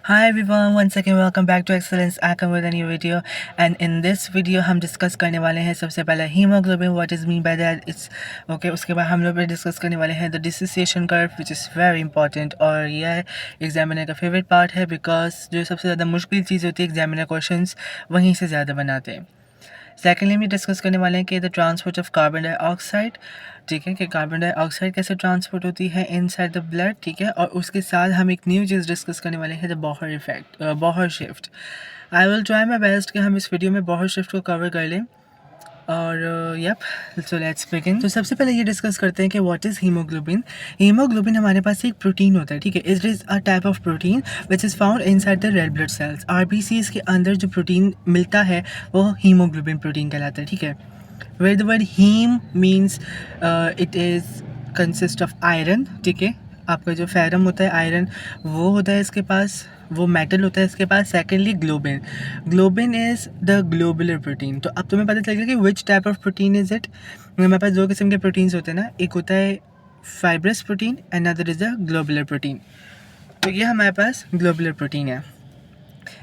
Hi everyone, once again welcome back to Excellence Icon with a new video. And in this video हम discuss करने वाले हैं सबसे पहले haemoglobin, what is mean by that it's okay. उसके बाद हम लोग डिस्कस करने वाले हैं the dissociation curve which is very important, और यह एग्जामिनर का फेवरेट पार्ट है बिकॉज जो सबसे ज़्यादा मुश्किल चीज़ होती है एग्जामिनर क्वेश्चंस वहीं से ज़्यादा बनाते हैं। सेकेंडली हम डिस्कस करने वाले हैं कि the transport of carbon dioxide, ठीक है, कि कार्बन डाइऑक्साइड कैसे ट्रांसपोर्ट होती है इनसाइड द ब्लड, ठीक है। और उसके साथ हम एक न्यू चीज़ डिस्कस करने वाले हैं the Bohr effect, Bohr shift. I will try my best कि हम इस वीडियो में बॉहर शिफ्ट को कवर कर लें। और यप, सो लेट्स बिगिन। तो सबसे पहले ये डिस्कस करते हैं कि व्हाट इज़ हीमोग्लोबिन। हीमोग्लोबिन हमारे पास एक प्रोटीन होता है, ठीक है। It is a type of protein which is found inside the red blood cells. RBCs के अंदर जो प्रोटीन मिलता है वो हीमोग्लोबिन प्रोटीन कहलाता है, ठीक है। Where the word heme means it is consist of iron, ठीक है। आपका जो फेरम होता है आयरन वो होता है इसके पास, वो मेटल होता है इसके पास। Secondly globin, globin is the globular protein. तो अब तुम्हें पता चलेगा कि which type of protein is it. हमारे पास दो किस्म के प्रोटीन्स होते हैं ना, एक होता है fibrous protein and other is the globular protein. तो ये हमारे पास ग्लोबुलर प्रोटीन है।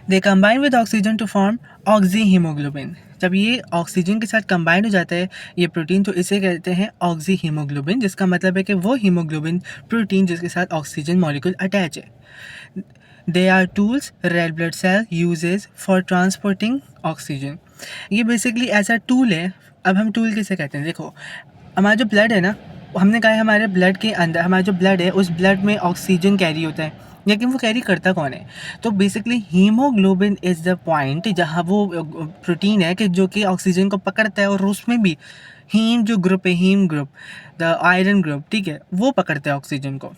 They combine with oxygen to form oxyhaemoglobin. जब ये ऑक्सीजन के साथ कंबाइन हो जाता है ये प्रोटीन तो इसे कहते हैं ऑक्सी हीमोग्लोबिन, जिसका मतलब है कि वो हीमोग्लोबिन प्रोटीन जिसके साथ ऑक्सीजन मॉलिक्यूल अटैच है। They are tools red blood cell uses for transporting oxygen. ये बेसिकली ऐसा टूल है। अब हम टूल किसे कहते हैं, देखो हमारा जो ब्लड है ना, हमने कहा है हमारे ब्लड के अंदर, हमारा जो ब्लड है उस ब्लड में ऑक्सीजन कैरी होता है, लेकिन वो कैरी करता कौन है। तो basically haemoglobin is the point जहाँ वो प्रोटीन है कि जो कि ऑक्सीजन को पकड़ता है, और उसमें भी हीम जो ग्रुप है, heme group, the iron group, ठीक है, वो पकड़ता है ऑक्सीजन को।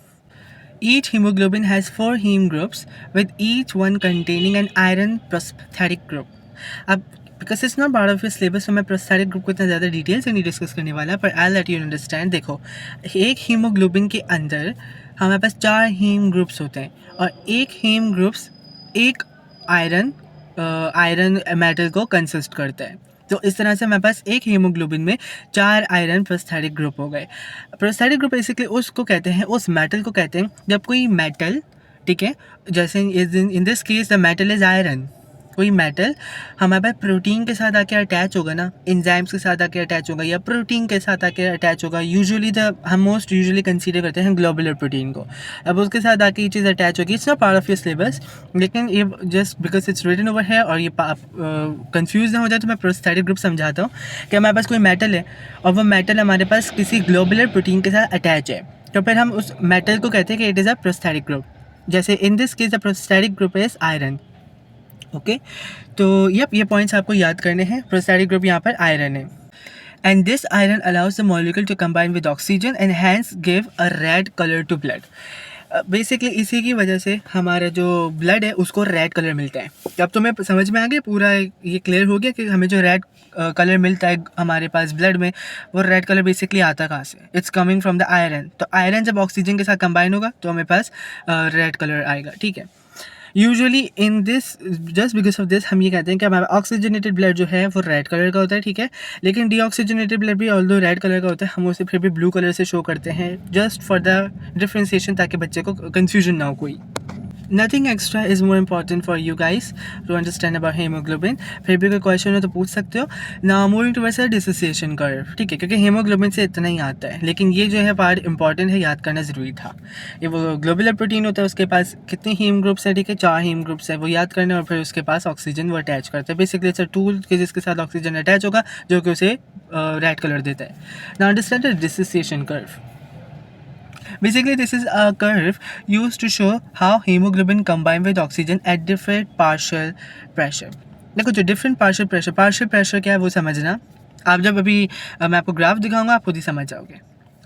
Each hemoglobin has 4 heme groups with each one containing an iron prosthetic group. अब because it's not part of your syllabus तो मैं प्रोस्थेटिक ग्रुप को इतना ज़्यादा डिटेल से नहीं डिस्कस करने वाला, पर आई लेट यू अंडरस्टैंड। देखो एक हीमोग्लोबिन के अंदर हमारे पास 4 हीम ग्रुप्स होते हैं, और एक हीम ग्रुप्स एक आयरन मेटल को कंसिस्ट करता है। तो इस तरह से हमारे पास एक हीमोग्लोबिन में 4 आयरन प्रोस्थेटिक ग्रुप हो गए। प्रोस्थेटिक ग्रुप बेसिकली उसको कहते हैं, उस मेटल को कहते हैं जब कोई मेटल, ठीक है, जैसे in this case the metal is iron, कोई मेटल हमारे पास प्रोटीन के साथ आके अटैच होगा ना, एंजाइम्स के साथ आके अटैच होगा या प्रोटीन के साथ आके अटैच होगा। यूजुअली हम मोस्ट यूजुअली कंसीडर करते हैं ग्लोबुलर प्रोटीन को। अब उसके साथ आके ये चीज़ अटैच होगी, it's not part of your syllabus, लेकिन ये just because it's written over है और ये कंफ्यूज ना हो जाए तो मैं प्रोस्थेटिक ग्रुप समझाता हूँ कि हमारे पास कोई मेटल है और वो मेटल हमारे पास किसी ग्लोबुलर प्रोटीन के साथ अटैच है, तो फिर हम उस मेटल को कहते हैं कि it is a prosthetic group. जैसे in this case the prosthetic group is iron, okay. तो यप, ये पॉइंट्स आपको याद करने हैं। प्रोस्थेटिक ग्रुप यहाँ पर आयरन है, and this iron allows the molecule to combine with oxygen and hence give a red colour to blood. Basically इसी की वजह से हमारा जो ब्लड है उसको रेड कलर मिलता है। अब तुम्हें समझ में आ गया, पूरा ये क्लियर हो गया कि हमें जो रेड कलर मिलता है हमारे पास ब्लड में, वो रेड कलर बेसिकली आता कहाँ से, it's coming from the iron. तो आयरन जब ऑक्सीजन के साथ कंबाइन होगा तो हमें पास रेड कलर आएगा, ठीक है। Usually in this, just because of this हम ये कहते हैं कि हमारा ऑक्सीजनेटेड ब्लड जो है वो रेड कलर का होता है, ठीक है। लेकिन डीऑक्सीजनेटेड ब्लड भी ऑल्दो रेड कलर का होता है, हम उसे फिर भी ब्लू कलर से शो करते हैं जस्ट फॉर द डिफ्रेंसिएशन, ताकि बच्चे को कन्फ्यूजन ना हो कोई। Nothing extra is more important for you guys to understand about haemoglobin. फिर भी कोई क्वेश्चन हो तो पूछ सकते हो। Now moving towards the dissociation curve, ठीक है, क्योंकि हीमोग्लोबिन से इतना ही आता है, लेकिन ये जो है पार्ट इंपॉर्टेंट है, याद करना ज़रूरी था। ये वो ग्लोबुलर प्रोटीन होता है, उसके पास कितने हीम ग्रुप्स हैं, ठीक है, 4 हीम ग्रुप्स है, वो याद करना है। और फिर उसके पास ऑक्सीजन वो अटैच करता है। बेसिकली इट्स अ टूल कि जिसके साथ ऑक्सीजन अटैच होगा जो कि उसे रेड कलर देता है। Now understand the dissociation curve. Basically, this is a curve used to show how hemoglobin combine with oxygen at different partial pressure. देखो जो different partial pressure क्या है वो समझना। आप जब अभी मैं आपको ग्राफ दिखाऊंगा आप खुद ही समझ जाओगे,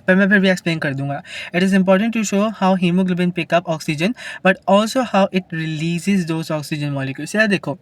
पर मैं फिर भी एक्सप्लेन कर दूंगा। It is important to show how haemoglobin pick up oxygen but also how it releases those oxygen molecules. यार देखो,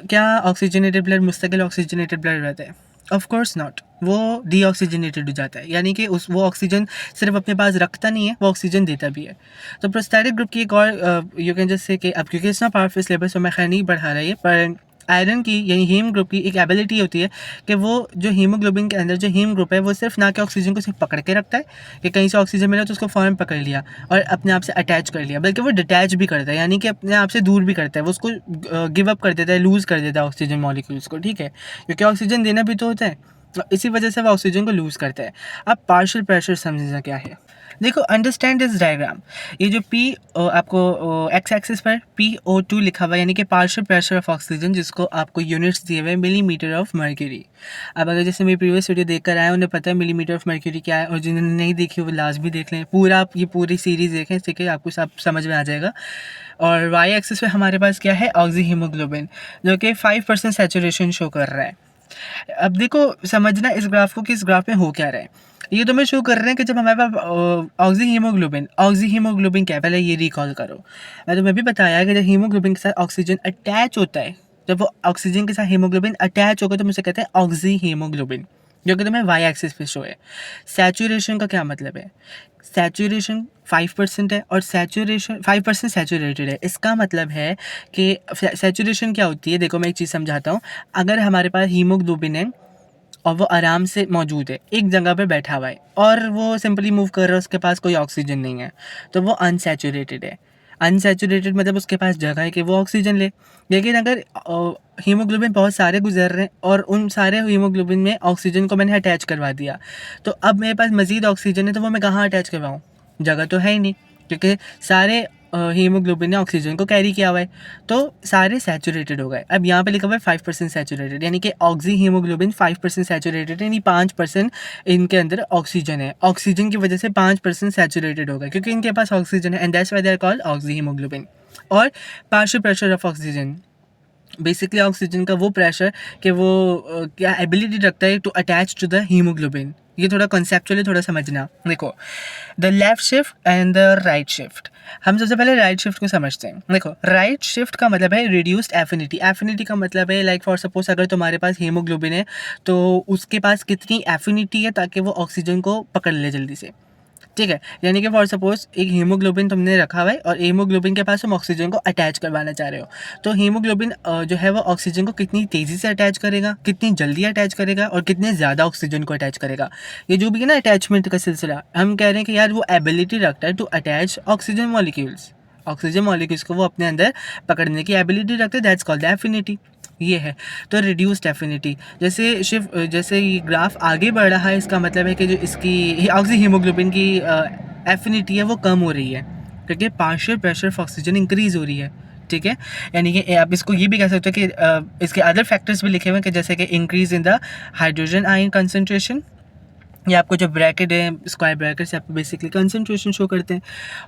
क्या ऑक्सीजनेटेड ब्लड मुस्तकिल ऑक्सीजनेटेड ब्लड रहता है? ऑफ कोर्स नॉट, वो डीऑक्सीजनेटेड हो जाता है, यानी कि वो ऑक्सीजन सिर्फ अपने पास रखता नहीं है, वो ऑक्सीजन देता भी है। तो प्रोस्थेटिक ग्रुप की एक और यू कैन जस्ट से कि अब क्योंकि it's not part of syllabus तो मैं खैर नहीं बढ़ा रहा है, पर आयरन की यानी हीम ग्रुप की एक एबिलिटी होती है कि वो जो हीमोग्लोबिन के अंदर जो हीम ग्रुप है वो सिर्फ ना कि ऑक्सीजन को सिर्फ पकड़ के रखता है कि कहीं से ऑक्सीजन मिला तो उसको फ़ौरन पकड़ लिया और अपने आप से अटैच कर लिया, बल्कि वो डिटैच भी करता है, यानी कि अपने आप से दूर भी करता है, वो उसको गिव अप कर देता है, लूज़ कर देता है ऑक्सीजन मॉलिक्यूल्स को, ठीक है, क्योंकि ऑक्सीजन देना भी तो होता है, तो इसी वजह से वो ऑक्सीजन को लूज़ करता है। अब पार्शियल प्रेशर समझना क्या है। देखो, अंडरस्टैंड दिस डायग्राम। ये जो पी आपको एक्स एक्सिस पर PO2 लिखा हुआ है, यानी कि पार्शियल प्रेशर ऑफ ऑक्सीजन, जिसको आपको यूनिट्स दिए हुए हैं मिलीमीटर ऑफ मर्क्यूरी। अब अगर जैसे मेरी प्रीवियस वीडियो देख कर आए उन्हें पता है मिलीमीटर ऑफ मर्क्यूरी क्या है, और जिन्होंने नहीं देखी वो लास्ट भी देख लें, पूरा आप ये पूरी सीरीज़ देखें, ठीक है, आपको सब समझ में आ जाएगा। और वाई एक्सिस पे हमारे पास क्या है, ऑक्सी हीमोग्लोबिन, जो कि 5% सैचुरेशन शो कर रहा है। अब देखो समझना इस ग्राफ को कि इस ग्राफ में हो क्या रहा है। ये तो मैं शो कर रहे हैं कि जब हमारे पास ऑक्सी हीमोग्लोबिन क्या है, पहले ये रिकॉल करो। मैं तुम्हें भी बताया कि जब हीमोग्लोबिन के साथ ऑक्सीजन अटैच होता है, जब वो ऑक्सीजन के साथ हीमोग्लोबिन अटैच होगा तो मुझे कहते हैं ऑक्सी हीमोग्लोबिन, जो कि तुम्हें वाई एक्सिस पे शो है। सैचुरेशन का क्या मतलब है, सैचुरेशन 5% है और सैचुरेशन 5% सैचुरेटेड है। इसका मतलब है कि सैचुरेशन क्या होती है, देखो मैं एक चीज़ समझाता हूँ। अगर हमारे पास हीमोग्लोबिन है और वो आराम से मौजूद है, एक जगह पे बैठा हुआ है और वो सिंपली मूव कर रहा है, उसके पास कोई ऑक्सीजन नहीं है, तो वो अनसैचुरेटेड है। अनसैचुरेटेड मतलब उसके पास जगह है कि वो ऑक्सीजन ले। लेकिन अगर हीमोग्लोबिन बहुत सारे गुजर रहे हैं और उन सारे हीमोग्लोबिन में ऑक्सीजन को मैंने अटैच करवा दिया, तो अब मेरे पास मज़ीद ऑक्सीजन है, तो वो मैं कहाँ अटैच करवाऊँ, जगह तो है ही नहीं, क्योंकि सारे हीमोग्लोबिन ने ऑक्सीजन को कैरी किया हुआ है, तो सारे सैचुरेटेड हो गए। अब यहाँ पे लिखा हुआ है 5% सैचुरेटेड, यानी कि ऑक्सी हीमोग्लोबिन 5% सैचुरेटेड, यानी 5% इनके अंदर ऑक्सीजन है, ऑक्सीजन की वजह से 5% सैचुरेटेड हो गए, क्योंकि इनके पास ऑक्सीजन है, and that's why they are called oxyhaemoglobin. और partial pressure of oxygen, basically oxygen का वो प्रेशर कि वो क्या एबिलिटी रखता है to attach to the haemoglobin. ये थोड़ा कॉन्सेप्चुअली थोड़ा समझना। देखो, the left shift and the right shift. हम सबसे पहले राइट शिफ्ट को समझते हैं। देखो, राइट शिफ्ट का मतलब है रिड्यूस्ड एफिनिटी। एफिनिटी का मतलब है लाइक फॉर सपोज अगर तुम्हारे पास हीमोग्लोबिन है तो उसके पास कितनी एफिनिटी है ताकि वो ऑक्सीजन को पकड़ ले जल्दी से, ठीक है। यानी कि फॉर सपोज एक हीमोग्लोबिन तुमने रखा हुआ है और हीमोग्लोबिन के पास तुम ऑक्सीजन को अटैच करवाना चाह रहे हो, तो हीमोग्लोबिन जो है वो ऑक्सीजन को कितनी तेज़ी से अटैच करेगा, कितनी जल्दी अटैच करेगा और कितने ज़्यादा ऑक्सीजन को अटैच करेगा। ये जो भी है ना अटैचमेंट का सिलसिला, हम कह रहे हैं कि यार वो एबिलिटी रखता है टू अटैच ऑक्सीजन मॉलिक्यूल्स को वो अपने अंदर पकड़ने की एबिलिटी रखते हैं, दैट्स कॉल्ड एफिनिटी। ये है तो रिड्यूस्ड एफिनिटी। जैसे ये ग्राफ आगे बढ़ रहा है, इसका मतलब है कि जो इसकी ऑक्सी हीमोग्लोबिन की एफिनिटी है वो कम हो रही है, क्योंकि partial pressure of oxygen increase हो रही है, ठीक है। यानी कि आप इसको ये भी कह सकते हो कि इसके अदर फैक्टर्स भी लिखे हुए हैं कि जैसे कि increase in the hydrogen ion concentration, ये आपको जो ब्रैकेट है स्क्वायर ब्रैकेट से आपको बेसिकली कंसनट्रेशन शो करते हैं,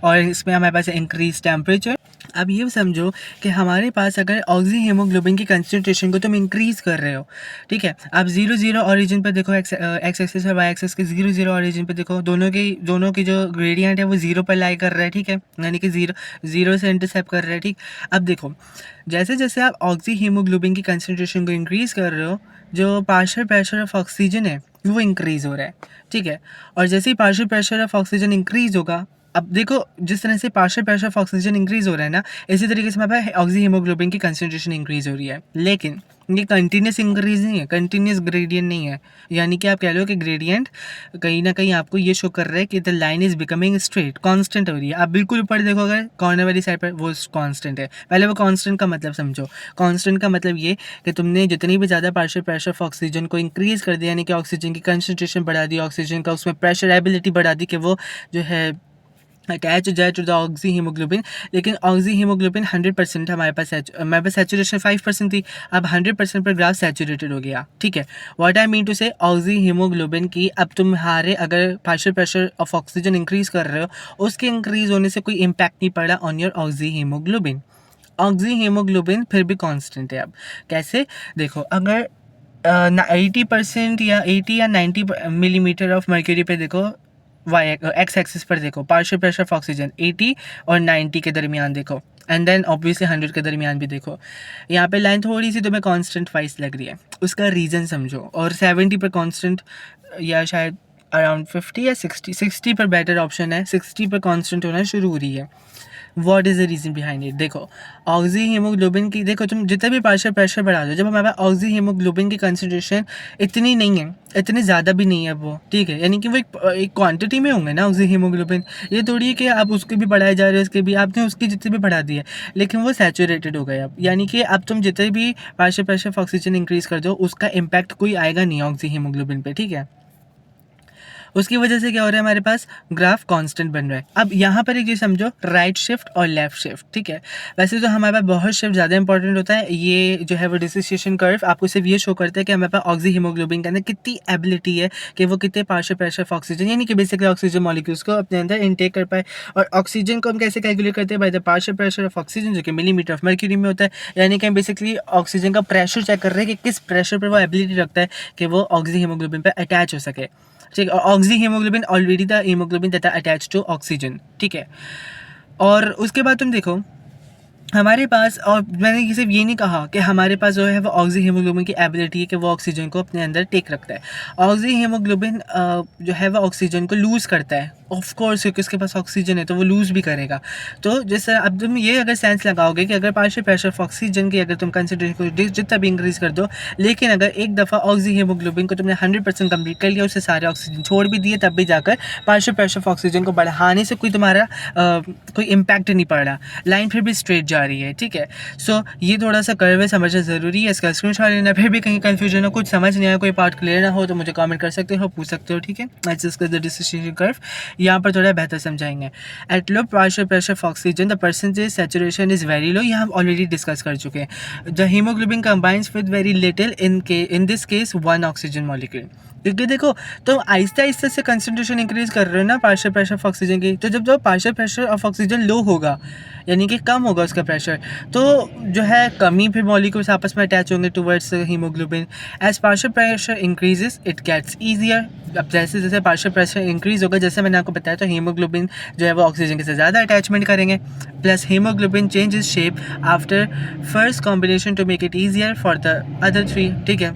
और इसमें हमारे पास इंक्रीज टेम्परेचर। अब ये समझो कि हमारे पास अगर ऑक्सी हीमोग्लोबिन की कंसनट्रेशन को तुम इंक्रीज़ कर रहे हो, ठीक है, आप 0 0 ऑरिजिन पर देखो, एक्स एक्सिस और वाई एक्सिस के 0 0 ऑरिजिन पर देखो, दोनों की जो ग्रेडियंट है वो 0 पर लाई कर रहा है, ठीक है, यानी कि जीरो से इंटरसेप्ट कर रहा है, ठीक। अब देखो, जैसे जैसे आप ऑक्सी हीमोग्लोबिन की कंसनट्रेशन को इंक्रीज़ कर रहे हो, जो पार्शियल प्रेशर ऑफ ऑक्सीजन है वो इंक्रीज़ हो रहा है, ठीक है। और जैसे ही partial pressure of oxygen increase होगा, अब देखो जिस तरह से partial pressure of oxygen increase हो रहा है ना, इसी तरीके से हमारे पास ऑक्सी हीमोग्लोबिन की कंसनट्रेशन इंक्रीज़ हो रही है, लेकिन ये कंटिन्यूस इंक्रीज नहीं है, कंटिन्यूस ग्रेडियंट नहीं है। यानी कि आप कह लो कि ग्रेडियंट कहीं ना कहीं आपको ये शो कर रहा है कि the line is becoming straight, constant हो रही है। आप बिल्कुल ऊपर देखो अगर कॉर्नर वाली साइड पर, वो कांस्टेंट है। पहले वो कांस्टेंट का मतलब समझो। कांस्टेंट का मतलब ये कि तुमने जितनी भी ज़्यादा पार्शियल प्रेशर ऑफ ऑक्सीजन को इंक्रीज़ कर दिया, यानी कि ऑक्सीजन की कंसनट्रेशन बढ़ा दी, ऑक्सीजन का उसमें प्रेशर एबिलिटी बढ़ा दी कि वो जो है अटैच हो जाए टू द ऑक्सी हीमोग्लोबिन, लेकिन ऑक्सी हीमोग्लोबिन 100% हमारे पास सैचुरेशन 5% थी, अब 100% पर ग्राफ सैचुरेटेड हो गया, ठीक है। व्हाट आई मीन टू से, ऑक्सी हीमोग्लोबिन की अब तुम्हारे अगर partial pressure of oxygen increase कर रहे हो, उसके इंक्रीज़ होने से कोई इम्पैक्ट नहीं पड़ा on your oxy haemoglobin. Oxy haemoglobin फिर भी कांस्टेंट है। अब कैसे, देखो अगर 80% या 80 या 90 मिलीमीटर ऑफ मर्क्यूरी पे देखो, वाई एक्स एक्सिस पर देखो, पार्शियल प्रेशर ऑफ ऑक्सीजन 80 और 90 के दरमियान देखो, एंड देन ऑब्वियसली 100 के दरमियान भी देखो। यहाँ पे लाइन थोड़ी सी तुम्हें कांस्टेंट वाइज लग रही है, उसका रीज़न समझो। और 70 पर कांस्टेंट या शायद अराउंड 50 या 60 पर बेटर ऑप्शन है, 60 पर कांस्टेंट होना शुरू हो रही है। What is the reason behind it? देखो, ऑक्सी हीमोग्लोबिन की, देखो तुम जितना भी पार्शियल प्रेशर बढ़ा दो, जब हमारे पास ऑक्सी हीमोग्लोबिन की कंसंट्रेशन इतनी नहीं है, इतनी ज़्यादा भी नहीं है वो, ठीक है, यानी कि वो एक क्वांटिटी में होंगे ना ऑक्सी हीमोग्लोबिन। ये थोड़ी है कि आप उसके भी बढ़ाए जा रहे हो, उसके भी आपने उसकी जितनी भी बढ़ा दी है, लेकिन वो सैचुरेटेड हो गए अब, यानी कि अब तुम जितने भी partial pressure of oxygen increase कर दो, उसका इम्पैक्ट कोई आएगा नहीं ऑक्सी हीमोग्लोबिन पे, ठीक है। उसकी वजह से क्या हो रहा है, हमारे पास ग्राफ कांस्टेंट बन रहा है। अब यहाँ पर एक चीज़ समझो, राइट शिफ्ट और लेफ्ट शिफ्ट, ठीक है। वैसे तो हमारे पास बहुत शिफ्ट ज़्यादा इंपॉर्टेंट होता है, ये जो है वो डिसोसिएशन कर्व आपको सिर्फ ये शो करता है कि हमारे पास ऑक्सी हीमोग्लोबिन के अंदर कितनी एबिलिटी है कि वो कितने पार्शियल प्रेशर ऑफ ऑक्सीजन, यानी कि बेसिकली ऑक्सीजन मॉलिक्यूल्स को अपने अंदर इनटेक कर पाए। और ऑक्सीजन को हम कैसे कैलकुलेट करते हैं? By the partial pressure of oxygen, जो कि मिलीमीटर ऑफ मर्क्यूरी में होता है। यानी कि हम बेसिकली ऑक्सीजन का प्रेशर चेक कर रहे हैं कि किस प्रेशर पर वो एबिलिटी रखता है कि वो ऑक्सी हीमोग्लोबिन पर अटैच हो सके, ठीक है। Oxyhaemoglobin already the haemoglobin that are attached to oxygen, ठीक है। और उसके बाद तुम देखो हमारे पास, और मैंने सिर्फ ये नहीं कहा कि हमारे पास जो है वो ऑक्सी हीमोग्लोबिन की एबिलिटी है कि वो ऑक्सीजन को अपने अंदर टेक रखता है। ऑक्सी हीमोग्लोबिन जो है वो ऑक्सीजन को लूज़ करता है, ऑफ कोर्स, क्योंकि उसके पास ऑक्सीजन है तो वो लूज़ भी करेगा। तो जिस तरह अब तुम ये अगर सेंस लगाओगे कि अगर पार्शियल प्रेशर ऑफ ऑक्सीजन की अगर तुम कंसिडरेशन को जितना भी इंक्रीज़ कर दो, लेकिन अगर एक दफ़ा ऑक्सी हीमोग्लोबिन को तुमने 100% कंप्लीट कर लिया, उससे सारे ऑक्सीजन छोड़ भी दिए, तब भी जाकर पार्शियल प्रेशर ऑफ ऑक्सीजन को बढ़ाने से कोई तुम्हारा कोई इम्पैक्ट नहीं पड़ रहा, लाइन फिर भी स्ट्रेट जा रही है, ठीक है। सो ये थोड़ा सा कर्व है, समझना ज़रूरी है, इसका स्क्रीनशॉट लेना। फिर भी कहीं कन्फ्यूजन हो, कुछ समझ नहीं आया, कोई पार्ट क्लियर ना हो तो मुझे कमेंट कर सकते हो, पूछ सकते हो, ठीक है। Let's discuss the dissociation curve, यहाँ पर थोड़ा बेहतर समझाएंगे। At low partial pressure of oxygen the percentage saturation is very low, ये हम ऑलरेडी डिस्कस कर चुके हैं। The haemoglobin combines with very little in this case one oxygen molecule, क्योंकि देखो तुम आहिस्ता आहिस्ता से कंसंट्रेशन इंक्रीज कर रहे हो ना पार्शियल प्रेशर ऑफ ऑक्सीजन की, तो जब पार्शियल प्रेशर ऑफ ऑक्सीजन लो होगा, यानी कि कम होगा उसका प्रेशर, तो जो है कमी फिर मॉलिक्यूल्स आपस में अटैच होंगे towards haemoglobin. As partial pressure increases it gets easier. अब जैसे जैसे पार्शियल प्रेशर इंक्रीज होगा, जैसे मैंने आपको बताया, तो हीमोग्लोबिन जो है वो ऑक्सीजन के साथ ज़्यादा अटैचमेंट करेंगे। Plus haemoglobin changes shape after first combination to make it easier for the other three, ठीक है।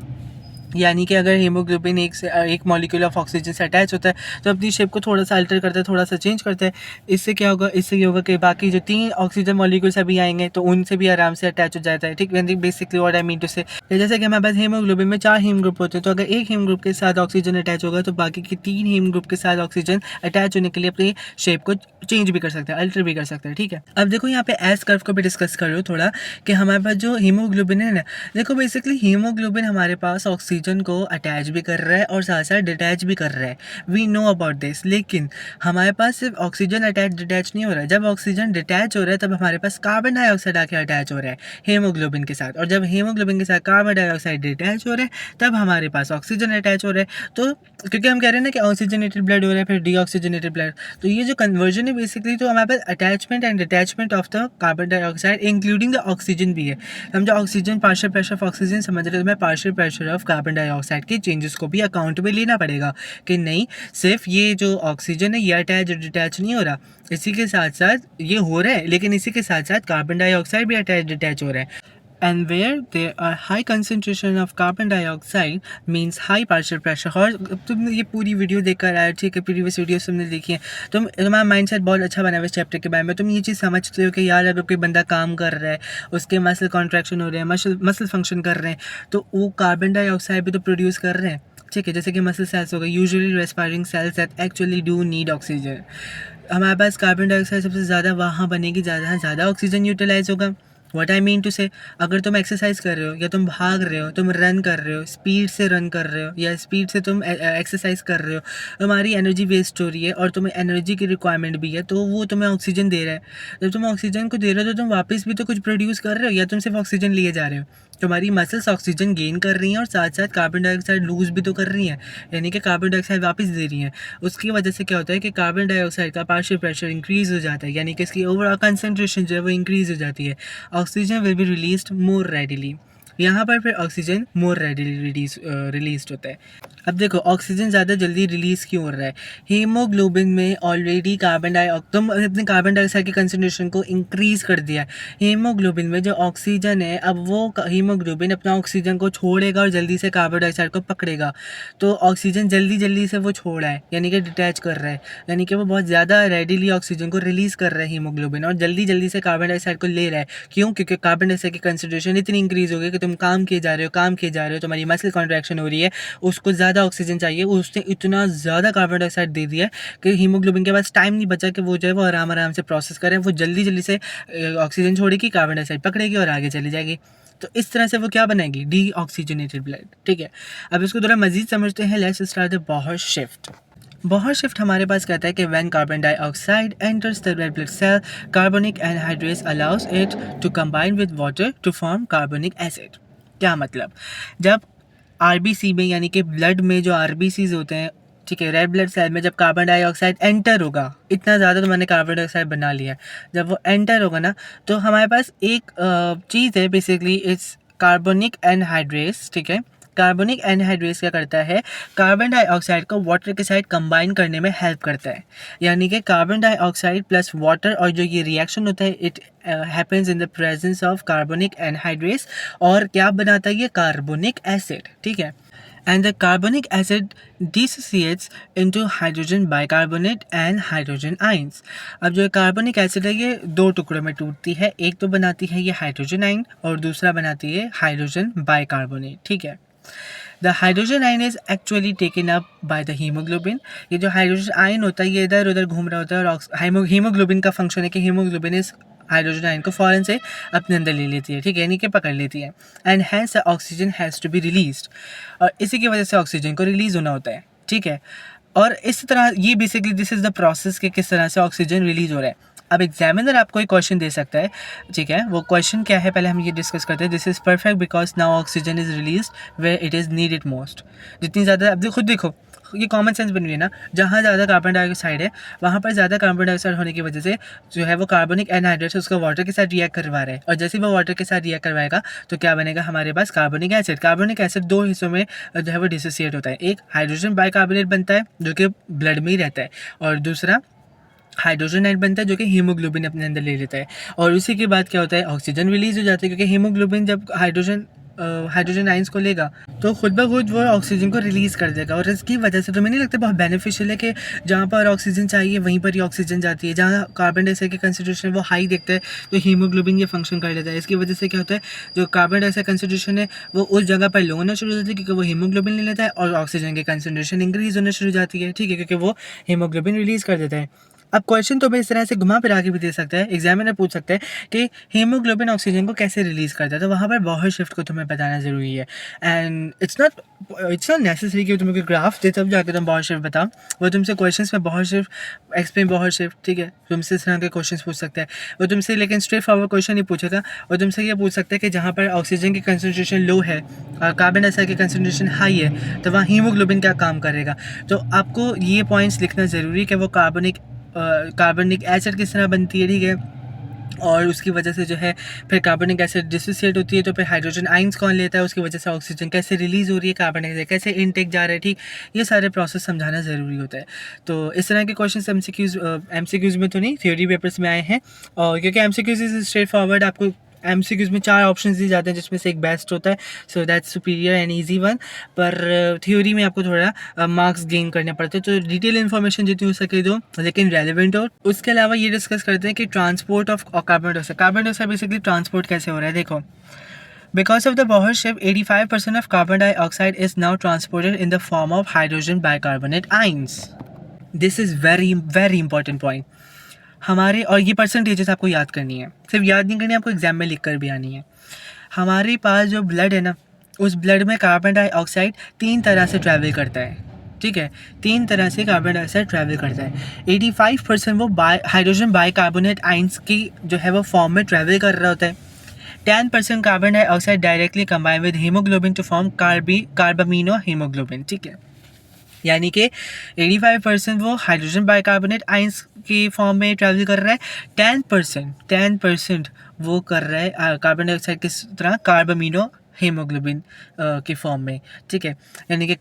यानी कि अगर हीमोग्लोबिन एक मॉलिक्यूल ऑफ ऑक्सीजन से अटैच होता है तो अपनी शेप को थोड़ा सा अल्टर करता है, थोड़ा सा चेंज करता है। इससे क्या होगा, इससे ये होगा कि बाकी जो 3 ऑक्सीजन मॉलिक्यूल्स अभी आएंगे तो उनसे भी आराम से अटैच हो जाता है, ठीक है। Basically what I mean to say, जैसे कि हमारे पास हीमोग्लोबिन में 4 हीम ग्रुप होते हैं, तो अगर एक हीम ग्रुप के साथ ऑक्सीजन अटैच होगा तो बाकी के 3 हीम ग्रुप के साथ ऑक्सीजन अटैच होने के लिए अपनी शेप को चेंज भी कर सकते हैं, अल्टर भी कर सकते हैं, ठीक है। अब देखो यहाँ पे एस कर्व को भी डिस्कस कर लो थोड़ा, कि हमारे पास जो हीमोग्लोबिन है ना, देखो बेसिकली हीमोग्लोबिन हमारे पास ऑक्सीजन को अटैच भी कर रहा है और साथ साथ डिटैच भी कर रहा है, वी नो अबाउट दिस। लेकिन हमारे पास सिर्फ ऑक्सीजन अटैच डिटैच नहीं हो रहा है, जब ऑक्सीजन डिटैच हो रहा है तब हमारे पास कार्बन डाइऑक्साइड आके अटैच हो रहा है हीमोग्लोबिन के साथ, और जब हीमोग्लोबिन के साथ कार्बन डाइऑक्साइड डिटैच हो रहा है तब हमारे पास ऑक्सीजन अटैच हो रहा है। तो क्योंकि हम कह रहे हैं ना कि ऑक्सीजनेटेड ब्लड हो रहा है फिर डीऑक्सीजनेटेड ब्लड, तो ये जो कन्वर्जन है बेसिकली, तो हमारे पास attachment and detachment of the carbon dioxide including the oxygen भी है। हम जो oxygen partial pressure of oxygen समझ रहे हैं, तो मैं partial pressure of carbon dioxide के चेंजेस को भी अकाउंट में लेना पड़ेगा, कि नहीं सिर्फ ये जो ऑक्सीजन है ये अटैच डिटैच नहीं हो रहा, इसी के साथ साथ ये हो रहा है, लेकिन इसी के साथ साथ कार्बन डाइऑक्साइड भी अटैच डिटैच हो रहा है। And where there are high concentration of carbon dioxide means high partial pressure। और तुमने ये पूरी वीडियो देखकर आए, ठीक है, प्रीवियस वीडियो तुमने देखी है, तुम्हारा माइंडसेट बहुत अच्छा बना हुआ है इस चैप्टर के बारे में। तुम ये चीज़ समझते हो कि यार अगर कोई बंदा काम कर रहा है, उसके मसल कॉन्ट्रैक्शन हो रहे हैं, मसल फंक्शन कर रहे हैं, तो वो कार्बन डाइऑक्साइड भी तो प्रोड्यूस कर रहे हैं, ठीक है। जैसे कि मसल सेल्स हो गए, usually respiring cells that actually do need oxygen. हमारे पास कार्बन डाइऑक्साइड सबसे ज़्यादा वहाँ बनेगी, ज़्यादा ऑक्सीजन यूटिलाइज होगा। What I mean to say, अगर तुम एक्सरसाइज कर रहे हो या तुम भाग रहे हो, तुम रन कर रहे हो, स्पीड से रन कर रहे हो या स्पीड से तुम एक्सरसाइज कर रहे हो, तुम्हारी एनर्जी वेस्ट हो रही है और तुम्हें एनर्जी की रिक्वायरमेंट भी है, तो वो तुम्हें ऑक्सीजन दे रहा है। जब तुम ऑक्सीजन को दे रहे हो तो तुम वापस भी तो कुछ प्रोड्यूस कर रहे हो, या तुम सिर्फ ऑक्सीजन लिए जा रहे हो। तुम्हारी मसल्स ऑक्सीजन गेन कर रही हैं और साथ साथ कार्बन डाइऑक्साइड लूज़ भी तो कर रही हैं, यानी कि कार्बन डाइऑक्साइड वापस दे रही हैं। उसकी वजह से क्या होता है कि कार्बन डाइऑक्साइड का पार्शियल प्रेशर इंक्रीज़ हो जाता है, यानी कि इसकी ओवरऑल कंसनट्रेशन जो है वो इंक्रीज़ हो जाती है। Oxygen will be released more readily. यहाँ पर फिर ऑक्सीजन मोर रेडिली रिलीज होता है। अब देखो ऑक्सीजन ज़्यादा जल्दी रिलीज़ क्यों हो रहा है? हीमोग्लोबिन में ऑलरेडी तुम अपने कार्बन डाइऑक्साइड की कंसनट्रेशन को इंक्रीज़ कर दिया है। हीमोग्लोबिन में जो ऑक्सीजन है, अब वो हीमोग्लोबिन अपना ऑक्सीजन को छोड़ेगा और जल्दी से कार्बन डाइऑक्साइड को पकड़ेगा। तो ऑक्सीजन जल्दी से वो छोड़ रहा है, यानी कि डिटैच कर रहा है, यानी कि वो बहुत ज़्यादा रेडिली ऑक्सीजन को रिलीज़ कर रहा है हीमोग्लोबिन, और जल्दी से कार्बन डाइऑक्साइड को ले रहा है। क्यों? क्योंकि कार्बन डाइऑक्साइड की कंसनट्रेशन इतनी इंक्रीज़ हो गई कि तुम काम किए जा रहे हो, तुम्हारी मसल कॉन्ट्रैक्शन हो रही है, उसको ज़्यादा ऑक्सीजन चाहिए, उसने इतना ज़्यादा कार्बन डाइऑक्साइड दे दिया है कि हीमोग्लोबिन के पास टाइम नहीं बचा कि वो जो है वो आराम से प्रोसेस करे। वो जल्दी से ऑक्सीजन छोड़ेगी, कार्बन डाइऑक्साइड पकड़ेगी और आगे चली जाएगी। तो इस तरह से वो क्या बनाएगी? Deoxygenated blood. ठीक है, अब इसको थोड़ा मजीद समझते हैं। Let's start the Bohr shift. Bohr shift हमारे पास कहता है कि when carbon dioxide enters the red blood cell, carbonic anhydrase allows it to combine with water to form carbonic acid. क्या मतलब? जब आरबीसी में, यानी कि ब्लड में जो आरबीसीज होते हैं, ठीक है, रेड ब्लड सेल में जब कार्बन डाइऑक्साइड एंटर होगा, इतना ज़्यादा तो मैंने कार्बन डाइऑक्साइड बना लिया है, जब वो एंटर होगा ना, तो हमारे पास एक चीज़ है बेसिकली, इट्स कार्बोनिक एनहाइड्रेस। ठीक है, कार्बोनिक एनहाइड्रेस क्या करता है? कार्बन डाइऑक्साइड को वाटर के साथ कंबाइन करने में हेल्प करता है। यानी कि कार्बन डाइऑक्साइड प्लस वाटर, और जो ये रिएक्शन होता है, it happens in the presence of carbonic anhydrase, और क्या बनाता है ये? Carbonic acid. ठीक है, and the carbonic acid dissociates into hydrogen bicarbonate and hydrogen ions। अब जो कार्बनिक एसिड है ये दो टुकड़ों में टूटती है, एक तो बनाती है ये हाइड्रोजन आयन और दूसरा बनाती है हाइड्रोजन बाइकार्बोनेट। ठीक है, the hydrogen ion is actually taken up by the haemoglobin. ये जो हाइड्रोजन आयन होता है ये इधर उधर घूम रहा होता है, और हीमोग्लोबिन का फंक्शन है कि हीमोग्लोबिन इस हाइड्रोजन आयन को फ़ौरन से अपने अंदर ले लेती है। ठीक है, यानी कि पकड़ लेती है, and hence the oxygen has to be released, और इसी की वजह से ऑक्सीजन को रिलीज़ होना होता है। ठीक है, और इस तरह ये basically this is the process कि किस तरह से ऑक्सीजन रिलीज़ हो रहा है। अब एग्जामिनर आपको एक क्वेश्चन दे सकता है। ठीक है, वो क्वेश्चन क्या है पहले हम ये डिस्कस करते हैं। This is perfect because now oxygen is release where it is needed most. जितनी ज़्यादा, अब खुद देखो, ये कॉमन सेंस बन रही है ना, जहाँ ज़्यादा कार्बन डाइऑक्साइड है वहाँ पर ज़्यादा कार्बन डाइऑक्साइड होने की वजह से जो है वो कार्बनिक एनहाइड्रेट उसका वाटर के साथ रिएक्ट करवा रहा है, और जैसे वो वाटर के साथ रिएक्ट करवाएगा तो क्या बनेगा हमारे पास? कार्बनिक एसिड। कार्बनिक एसिड दो हिस्सों में जो है वो डिसोसिएट होता है। एक हाइड्रोजन बाइकार्बोनेट बनता है जो कि ब्लड में ही रहता है, और दूसरा हाइड्रोजन आयन बनता है जो कि हीमोग्लोबिन अपने अंदर ले लेता है, और उसी के बाद क्या होता है? ऑक्सीजन रिलीज हो जाता है, क्योंकि हीमोग्लोबिन जब हाइड्रोजन आयंस को लेगा तो खुद ब खुद वो ऑक्सीजन को रिलीज़ कर देगा, और इसकी वजह से तुम्हें नहीं लगता बहुत बेनिफिशियल है कि जहाँ पर ऑक्सीजन चाहिए वहीं पर ही ऑक्सीजन जाती है। जहाँ कार्बन डाइऑक्साइड की कंसनट्रेशन वो हाई देखता है तो हीमोग्लोबिन ये फंक्शन कर लेता है। इसकी वजह से क्या होता है? जो कार्बन डाइऑक्साइड कंसनट्रेशन है वो उस जगह पर लो होना शुरू हो जाती है, क्योंकि वो हीमोग्लोबिन ले लेता है, और ऑक्सीजन की कंसनट्रेशन इंक्रीज होना शुरू हो जाती है। ठीक है, क्योंकि वो हीमोग्लोबिन रिलीज़ कर देता है। अब क्वेश्चन तो मैं इस तरह से घुमा फिरा के भी दे सकता है, एग्जामिनर पूछ सकता है कि हीमोग्लोबिन ऑक्सीजन को कैसे रिलीज़ करता है, तो वहाँ पर बॉहर शिफ्ट को तुम्हें बताना ज़रूरी है। एंड इट्स नॉट नेसेसरी कि तुम्हें कोई ग्राफ दे तब जाके तुम बॉहर शिफ्ट बताओ। वो तुमसे क्वेश्चंस में बॉहर शिफ्ट, एक्सप्लेन बॉहर शिफ्ट, ठीक है, तुमसे इस तरह के क्वेश्चन पूछ सकता है वो तुमसे, लेकिन स्ट्रेट फॉरवर्ड क्वेश्चन नहीं पूछेगा। और तुमसे ये पूछ सकता है कि जहाँ पर ऑक्सीजन की कंसनट्रेशन लो है और कार्बन डाइऑक्साइड की कंसनट्रेशन हाई है तो वहाँ हीमोग्लोबिन क्या काम करेगा। तो आपको ये पॉइंट्स लिखना ज़रूरी है कि वो कार्बनिक एसिड किस तरह बनती है। ठीक है, और उसकी वजह से जो है फिर कार्बनिक एसिड डिसोसिएट होती है, तो फिर हाइड्रोजन आइंस कौन लेता है, उसकी वजह से ऑक्सीजन कैसे रिलीज़ हो रही है, कार्बन डाइऑक्साइड कैसे इनटेक जा रहा है। ठीक, ये सारे प्रोसेस समझाना ज़रूरी होता है। तो इस तरह के क्वेश्चन एमसीक्यूज़ में तो नहीं, थ्योरी पेपर्स में आए हैं, और क्योंकि एमसीक्यूज़ इज स्ट्रेट फॉरवर्ड, आपको एमसीक्यूज़ में 4 ऑप्शंस दिए जाते हैं जिसमें से एक बेस्ट होता है, so that's superior and easy one. पर थ्योरी में आपको थोड़ा मार्क्स गेन करने पड़ते हैं, तो डिटेल इन्फॉर्मेशन जितनी हो सके दो लेकिन रेलिवेंट हो। उसके अलावा ये डिस्कस करते हैं कि transport of carbon dioxide basically transport कैसे हो रहा है। देखो, because of the Bohr shift, 85% of carbon dioxide is now transported in the form of hydrogen bicarbonate ions. This is very important point. हमारे, और ये परसेंटेजेस आपको याद करनी है, सिर्फ याद नहीं करनी, आपको एग्जाम में लिख कर भी आनी है। हमारे पास जो ब्लड है ना, उस ब्लड में कार्बन डाइऑक्साइड 3 तरह से ट्रैवल करता है। ठीक है, 3 तरह से कार्बन डाइऑक्साइड ट्रैवल करता है। 85% वो हाइड्रोजन बाइकार्बोनेट आइंस की जो है वो फॉर्म में ट्रैवल कर रहा होता है। 10% carbon dioxide directly combine with haemoglobin to form carbaminohaemoglobin. ठीक है, यानी कि 85% वो हाइड्रोजन बाइकार्बोनेट आइंस की फॉर्म में ट्रैवल कर रहा है, 10% वो कर रहा है कार्बन डाइऑक्साइड की तरह कार्बामिनो हीमोग्लोबिन की फॉर्म में, ठीक है। यानी कि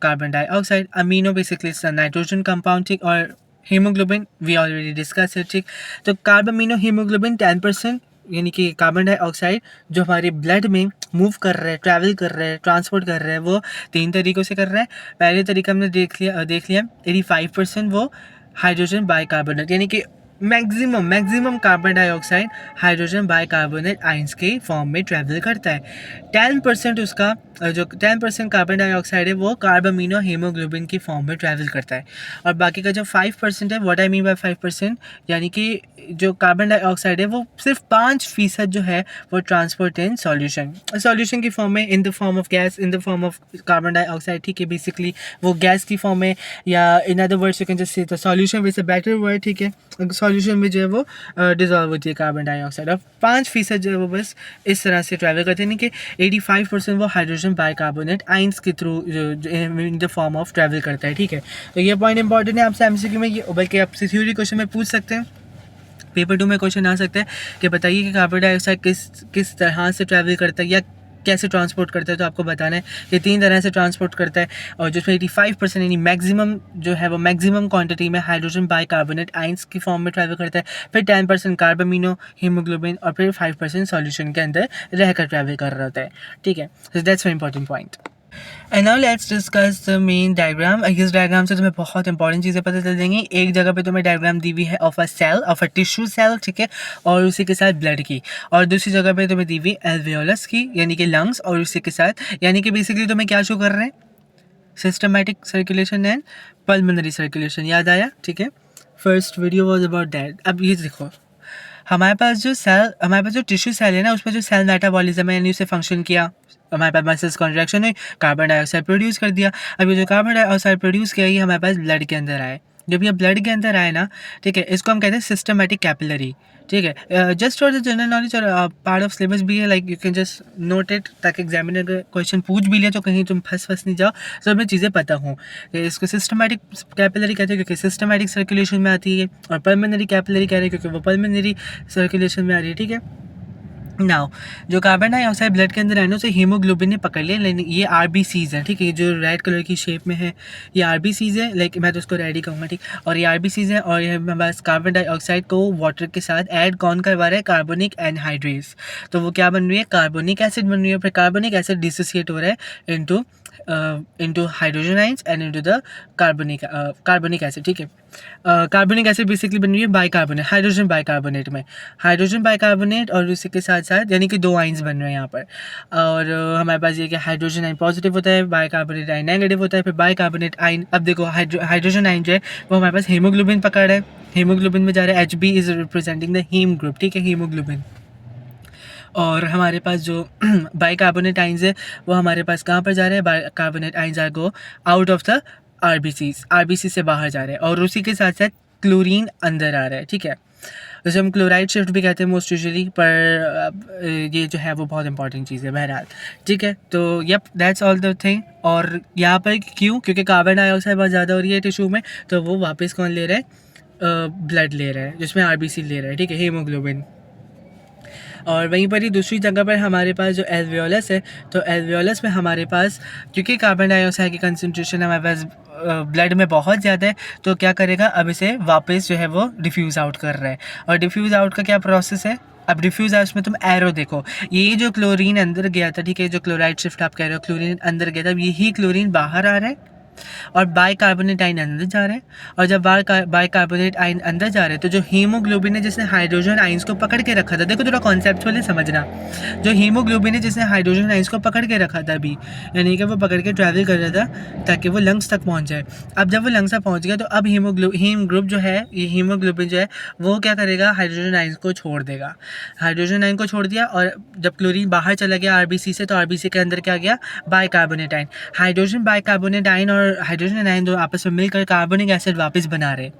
carbon dioxide, amino basically nitrogen compound, ठीक, और हीमोग्लोबिन वी ऑलरेडी डिस्कस है, ठीक। तो कार्बामीनो हीमोग्लोबिन 10%, यानी कि कार्बन डाइऑक्साइड जो हमारे ब्लड में मूव कर रहा है, ट्रैवल कर रहा है, ट्रांसपोर्ट कर रहा है, वो 3 तरीक़ों से कर रहा है। पहले तरीका हमने देख लिया 85% वो हाइड्रोजन बाइकार्बोनेट, यानी कि maximum carbon dioxide hydrogen bicarbonate ions के फॉर्म में ट्रैवल करता है। 10% उसका जो 10% कार्बन डाइऑक्साइड है वो कार्बामीनो हीमोग्लोबिन की फॉर्म में ट्रैवल करता है। और बाकी का जो 5% है, व्हाट आई मीन बाय 5%, यानी कि जो कार्बन डाइऑक्साइड है वो सिर्फ 5% जो है वो ट्रांसपोर्ट इन सॉल्यूशन की फॉर्म में, in the form of gas, in the form of carbon dioxide, ठीक है। बेसिकली वो गैस की फॉर्म में, या in other words you can just say the solution with a better word, ठीक है। सॉल्यूशन में जो है वो डिजॉल्व होती है कार्बन डाइऑक्साइड, और 5% जो है वो बस इस तरह से ट्रैवल करते हैं, यानी कि 85% वो हाइड्रोजन बाइकार्बोनेट आइंस के through in the form of travel करता है, ठीक है। तो ये पॉइंट इंपॉर्टेंट है आपसे एमसीक्यू में, ये बल्कि आपसे थ्योरी क्वेश्चन में पूछ सकते हैं, पेपर 2 में क्वेश्चन आ सकता है कि बताइए कि कार्बन डाइऑक्साइड किस तरह से ट्रैवल करता है या कैसे ट्रांसपोर्ट करता है। तो आपको बताना है कि 3 तरह से ट्रांसपोर्ट करता है, और जिसमें 85% यानी मैक्सिमम जो है वो मैक्सिमम क्वांटिटी में हाइड्रोजन बाइकार्बोनेट आइंस की फॉर्म में ट्रैवल करता है, फिर 10% कार्बामीनो हीमोग्लोबिन, और फिर 5% सॉल्यूशन के अंदर रहकर ट्रैवल कर रहा होता है, ठीक है। So that's very important point. And now let's discuss the main diagram. इस डायग्राम से तुम्हें बहुत इंपॉर्टेंट चीज़ें पता चल जाएंगी। एक जगह पे तुम्हें डायग्राम दी हुई है of a cell, of a tissue cell, ठीक है, और उसी के साथ ब्लड की, और दूसरी जगह पे तुम्हें दी हुई एल्वेओलस की, यानी कि लंग्स, और उसी के साथ यानी कि बेसिकली तुम्हें क्या शो कर रहे हैं, systematic circulation and pulmonary circulation. याद आया, ठीक है, first video was about that. अब ये देखो, हमारे पास जो टिश्यू सेल है ना, उसमें जो सेल मेटाबॉलिज्म है, यानी उसे फंक्शन किया, हमारे पास मसल्स कॉन्ट्रैक्शन है, कार्बन डाइऑक्साइड प्रोड्यूस कर दिया। अब ये जो कार्बन डाइऑक्साइड प्रोड्यूस किया, ये हमारे पास ब्लड के अंदर आए। जब ये ब्लड के अंदर आए ना, ठीक है, इसको हम कहते हैं सिस्टमैटिक कैपिलरी, ठीक है। Just for the general knowledge, और पार्ट ऑफ सिलेबस भी है, like you can just note it, ताकि एग्जामिनर अगर क्वेश्चन पूछ भी लिया तो कहीं तुम फंस नहीं जाओ, तो हमें चीज़ें पता हों। इसको सिस्टमैटिक कैपिलरी कहते हैं क्योंकि सिस्टमैटिक सर्कुलेशन में आती है, और पल्मोनरी कैपिलरी कह रहे हैं क्योंकि वो पल्मोनरी सर्कुलेशन में आ रही है, ठीक है। नाउ जो कार्बन डाइऑक्साइड ब्लड के अंदर है ना, उसे हीमोग्लोबिन ने पकड़ लिया, लेकिन ये आरबीसीज है, ठीक है, ये जो रेड कलर की शेप में है ये आरबीसीज है, लाइक मैं तो उसको रेड ही कहूँगा, ठीक, और ये आरबीसीज है, और ये हमारे पास कार्बन डाइऑक्साइड को वाटर के साथ ऐड कौन करवा रहा है, कार्बोनिक एनहाइड्रेस। तो वो क्या बन रही है, कार्बोनिक एसिड बन रही है, फिर कार्बोनिक एसिड डिसोसिएट हो रहा है into hydrogen ions and into the carbonic acid, ठीक है। कार्बोनिक एसिड बेसिकली बन रही है बाइकार्बोनेट, हाइड्रोजन बाइकार्बोनेट में, हाइड्रोजन बाइकार्बोनेट, और उसी के साथ साथ यानी कि 2 आइंस बन रहे हैं यहाँ पर। और हमारे पास ये कि हाइड्रोजन आइन पॉजिटिव होता है, बाइकार्बोनेट आइन नेगेटिव होता है, फिर बाइकार्बोनेट आइन, अब देखो हाइड्रोजन आइन जो है वो हमारे पास हीमोग्लोबिन पकड़ रहा है, हीमोग्लोबिन में जा रहा है, HB is representing the heme group, ठीक है, हीमोग्लोबिन। और हमारे पास जो बाइकार्बोनेट आइंस है वो हमारे पास कहाँ पर जा रहे हैं, bicarbonate ions are go out of the RBC से बाहर जा रहे हैं, और उसी के साथ साथ क्लोरीन अंदर आ रहा है, ठीक है। जैसे हम क्लोराइड शिफ्ट भी कहते हैं मोस्ट यूजुअली, पर ये जो है वो बहुत इंपॉर्टेंट चीज़ है बहरहाल, ठीक है। तो yup that's all the thing. और यहाँ पर क्यों, क्योंकि कार्बन डाइऑक्साइड बहुत ज़्यादा हो रही है टिश्यू में, तो वो वापस कौन ले रहा है, ब्लड ले रहा है, जिसमें आरबीसी ले रहा है, ठीक है, हीमोग्लोबिन। और वहीं पर ही दूसरी जगह पर हमारे पास जो एल्वेओलस है, तो एल्वेओलस में हमारे पास क्योंकि कार्बन डाइऑक्साइड की कंसनट्रेशन हमारे पास ब्लड में बहुत ज़्यादा है, तो क्या करेगा, अब इसे वापस जो है वो डिफ्यूज़ आउट कर रहा है। और डिफ्यूज़ आउट का क्या प्रोसेस है, अब डिफ्यूज़ आउट में तुम एरो देखो, ये जो क्लोरीन अंदर गया था, ठीक है, जो क्लोराइड शिफ्ट आप कह रहे हो, क्लोरीन अंदर गया था, अब यही क्लोरीन बाहर आ रहा है, और बाइकार्बोनेट आयन अंदर जा रहे हैं। और जब बाइकार्बोनेट आयन अंदर जा रहे हैं, तो जो हीमोग्लोबिन है जिसने हाइड्रोजन आइंस को पकड़ के रखा था, देखो थोड़ा कॉन्सेप्चुअली समझना, जो हीमोग्लोबिन है जिसने हाइड्रोजन आइंस को पकड़ के रखा था अभी, यानी कि वो पकड़ के ट्रैवल कर रहा था ताकि वो लंग्स तक पहुंच जाए। अब जब वो लंग्स तक पहुंच गया, तो अब हीम ग्रुप जो है, ये हीमोग्लोबिन जो है वो क्या करेगा, हाइड्रोजन आइंस को छोड़ देगा। हाइड्रोजन आयन को छोड़ दिया, और जब क्लोरीन बाहर चला गया आरबीसी से, तो आरबीसी के अंदर क्या गया, bicarbonate ion. Hydrogen bicarbonate ion और हाइड्रोजन आयन दो आपस में मिलकर कार्बोनिक एसिड वापस बना रहे।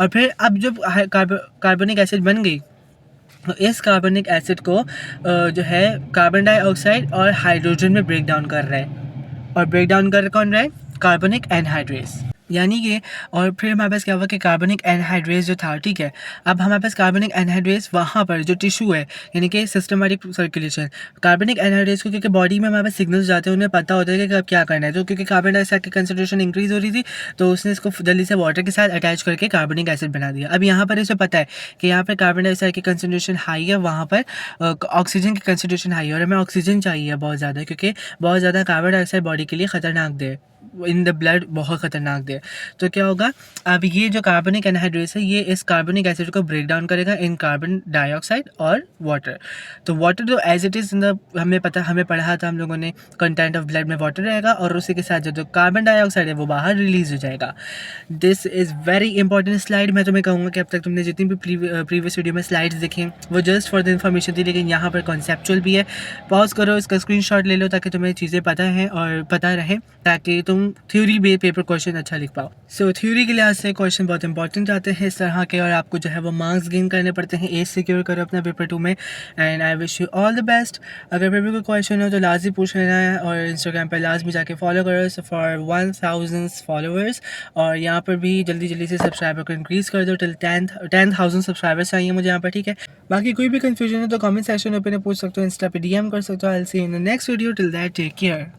और फिर अब जब कार्बोनिक एसिड बन गई, तो इस कार्बोनिक एसिड को जो है कार्बन डाइऑक्साइड और हाइड्रोजन में ब्रेक डाउन कर रहा है। और ब्रेक डाउन कर कौन रहा है, कार्बोनिक एनहाइड्रेस। यानी कि और फिर हमारे पास क्या हुआ कि कार्बनिक एनहाइड्रेस जो था, ठीक है। अब हमारे पास कार्बनिक एनहाइड्रेस वहाँ पर जो टिश्यू है, यानी कि सिस्टमेटिक सर्कुलेशन, कार्बनिक एनहाइड्रेस को क्योंकि बॉडी में हमारे पास सिग्नल्स जाते हैं, उन्हें पता होता है कि अब क्या करना है। तो क्योंकि कार्बन डाइऑक्साइड की कंसंट्रेशन इंक्रीज हो रही थी, तो उसने इसको जल्दी से वाटर के साथ अटैच करके कार्बनिक एसिड बना दिया। अब यहाँ पर इसे पता है कि यहाँ पर कार्बन डाइऑक्साइड की कंसंट्रेशन हाई है, वहाँ पर ऑक्सीजन की कंसंट्रेशन हाई है, और हमें ऑक्सीजन चाहिए बहुत ज़्यादा, क्योंकि बहुत ज़्यादा कार्बन डाइऑक्साइड बॉडी के लिए खतरनाक दे, इन द ब्लड बहुत ख़तरनाक दे। तो क्या होगा, अब ये जो कार्बनिक एनहाइड्रेस है, ये इस कार्बनिक एसिड को ब्रेक डाउन करेगा इन कार्बन डाइऑक्साइड और वाटर। तो वाटर तो as it is in the, हमें पढ़ा था हम लोगों ने, कंटेंट ऑफ ब्लड में वाटर रहेगा, और उसी के साथ जो कार्बन डाइऑक्साइड है वो बाहर रिलीज हो जाएगा। This is very important slide. मैं तुम्हें कहूँगा कि अब तक तुमने जितनी भी प्रीवियस वीडियो में स्लाइड्स देखें वो जस्ट फॉर द इन्फॉर्मेशन थी, लेकिन यहाँ पर कॉन्सेप्चुअल भी है। पॉज करो, इसका स्क्रीनशॉट ले लो ताकि तुम्हें चीज़ें पता हैं और पता रहे, ताकि तुम थ्योरी बे पेपर क्वेश्चन अच्छा लिख पाओ। सो थ्योरी के लिहाज से क्वेश्चन बहुत इंपॉर्टेंट आते हैं इस तरह के, और आपको जो है वो मार्क्स गेन करने पड़ते हैं, एज सिक्योर करो अपना पेपर 2 में। And I wish you all the best. अगर पेपर कोई क्वेश्चन हो तो लाजमी पूछ लेना है, और इंस्टाग्राम पर लाजमी जाके फॉलो करो फॉर 1000 फॉलोअर्स, और यहाँ पर भी जल्दी से सब्सक्राइबर को इंक्रीज़ कर दो टिल 10,000 सब्सक्राइबर्स चाहिए मुझे यहाँ पर, ठीक है। बाकी कोई भी कन्फ्यूजन है तो कमेंट सेक्शन में पूछ सकते हो, इंस्टा पे DM कर सकते हो। I will see in the next video, till that take care.